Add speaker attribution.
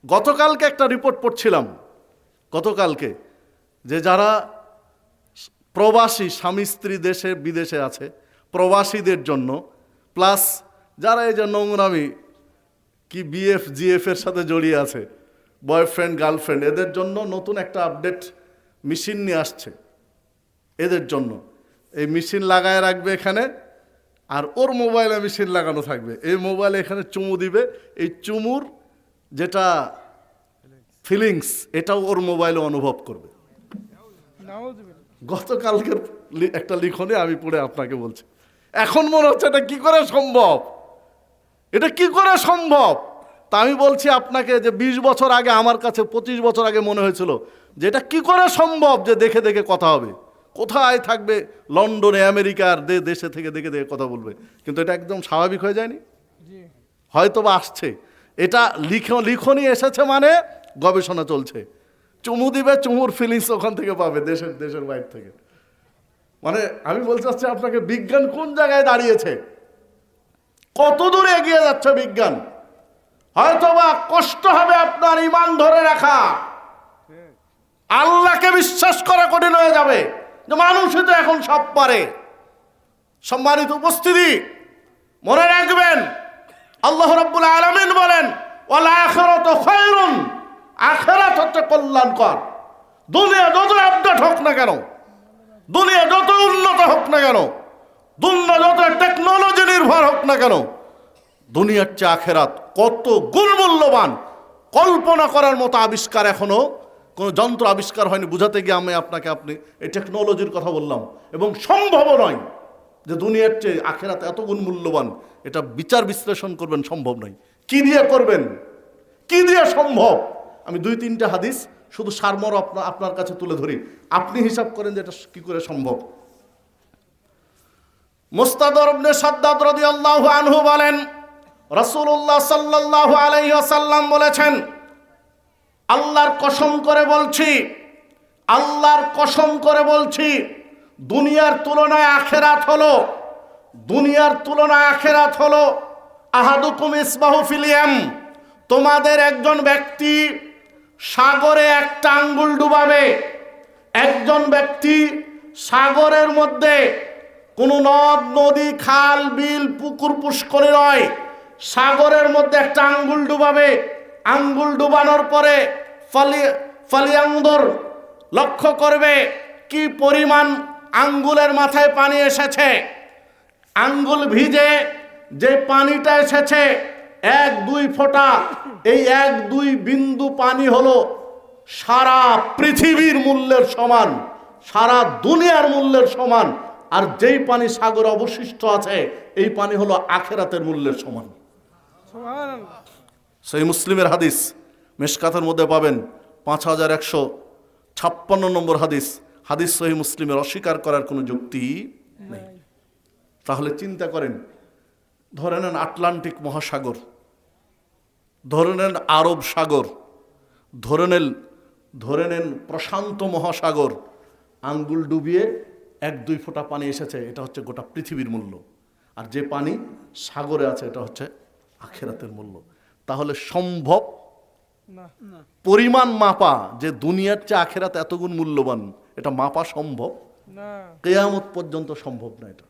Speaker 1: গতকালকে একটা রিপোর্ট পড়ছিলাম, গতকালকে, যে যারা প্রবাসী স্বামী স্ত্রী দেশে বিদেশে আছে, প্রবাসীদের জন্য, প্লাস যারা এই যে নোংরামি কি বিএফ জিএফ এর সাথে জড়িয়ে আছে, বয়ফ্রেন্ড গার্লফ্রেন্ড, এদের জন্য নতুন একটা আপডেট মেশিন নিয়ে আসছে। এদের জন্য এই মেশিন লাগায় রাখবে এখানে, আর ওর মোবাইলে মেশিন লাগানো থাকবে। এই মোবাইলে এখানে চুমু দিবে, এই চুমুর যেটা ফিলিংস এটাও ওর মোবাইলে অনুভব করবে। গতকালকের একটা লিখনে আমি পড়ে আপনাকে বলছি, এখন মনে হচ্ছে এটা কি করে সম্ভব, এটা কি করে সম্ভব। তা আমি বলছি আপনাকে যে 20 বছর আগে আমার কাছে, 25 বছর আগে মনে হয়েছিল যে এটা কি করে সম্ভব যে দেখে দেখে কথা হবে, কোথায় থাকবে লন্ডনে আমেরিকার দেশে থেকে দেখে দেখে কথা বলবে, কিন্তু এটা একদম স্বাভাবিক হয়ে যায়নি, হয়তো বা আসছে। এটা লিখনই এসেছে মানে গবেষণা চলছে। চুমু দিবে, চুমুর ফিলিংস ওখান থেকে পাবে, দেশের বাইরে থেকে। মানে আমি বলতে চাচ্ছি আপনাকে, বিজ্ঞান কোন জায়গায় দাঁড়িয়েছে, কত দূরে এগিয়ে যাচ্ছে বিজ্ঞান। হয়তোবা কষ্ট হবে আপনার ঈমান ধরে রাখা, আল্লাহকে বিশ্বাস করা কঠিন হয়ে যাবে যে মানুষই তো এখন সব পারে। সম্মানিত উপস্থিতি, মনে রাখবেন আল্লাহ রাব্বুল আলামিন বলেন, ওয়াল আখিরাতু খায়রুন, আখিরাত হচ্ছে কল্যাণকর। দুনিয়া যত আপডেট হোক না কেন, দুনিয়া যত উন্নত হোক না কেন, দুনিয়া যত টেকনোলজি নির্ভর হোক না কেন, দুনিয়ার চেয়ে আখিরাত কত গুণ মূল্যবান। কল্পনা করার মতো আবিষ্কার এখনো কোনো যন্ত্র আবিষ্কার হয়নি। বুঝাতে গিয়ে আপনি এই টেকনোলজির কথা বললাম, এবং সম্ভব নয় যে দুনিয়ার চেয়ে আখিরাত এত গুণ মূল্যবান। এটা বিচার বিশ্লেষণ করবেন, সম্ভব নয়। কি দিয়ে করবেন, কি দিয়ে সম্ভব? আমি 2-3টা হাদিস শুধু সারমর্ম আপনার কাছে তুলে ধরি, আপনি হিসাব করেন যে এটা কি করে সম্ভব। মুস্তাদর ইবনে সাদ্দাদ রাদিয়াল্লাহু আনহু বলেন, রাসূলুল্লাহ সাল্লাল্লাহু আলাইহি ওয়াসাল্লাম বলেছেন, আল্লাহর কসম করে বলছি, আল্লাহর কসম করে বলছি, দুনিয়ার তুলনায় আখিরাত হলো, দুনিয়ার তুলনায় আখিরাত হলো আহাদুকুম ইসবাহু ফিল ইয়াম, তোমাদের একজন ব্যক্তি সাগরে একটা আঙ্গুল ডুবাবে। একজন ব্যক্তি সাগরের মধ্যে, কোনো নদ নদী খাল বিল পুকুর পুষ্করে নয়, সাগরের মধ্যে একটা আঙ্গুল ডুবাবে। আঙ্গুল ডুবানোর পরে ফালিয়ানদুর, লক্ষ্য করবে কি পরিমাণ আঙ্গুলের মাথায় পানি এসেছে। আঙ্গুল ভিজে যে পানিটা এসেছে 1-2 ফোঁটা, এই 1-2 বিন্দু পানি হলো সারা পৃথিবীর মূল্যের সমান, সারা দুনিয়ার মূল্যের সমান। আর যেই পানি সাগরে অবশিষ্ট আছে, এই পানি হলো আখিরাতের মূল্যের সমান। সহিহ মুসলিমের হাদিস, মিশকাতের মধ্যে পাবেন 5156 নম্বর হাদিস। হাদিস সহিহ মুসলিমের, অস্বীকার করার কোনো যুক্তি নেই। তাহলে চিন্তা করেন, ধরে নেন আটলান্টিক মহাসাগর, ধরে নেন আরব সাগর, ধরে নেন প্রশান্ত মহাসাগর, আঙ্গুল ডুবিয়ে 1-2 ফোঁটা পানি এসেছে, এটা হচ্ছে গোটা পৃথিবীর মূল্য। আর যে পানি সাগরে আছে, এটা হচ্ছে আখিরাতের মূল্য। তাহলে সম্ভব পরিমাণ মাপা যে দুনিয়ার চেয়ে আখিরাত এতগুণ মূল্যবান, এটা মাপা সম্ভব? কিয়ামত পর্যন্ত সম্ভব না এটা।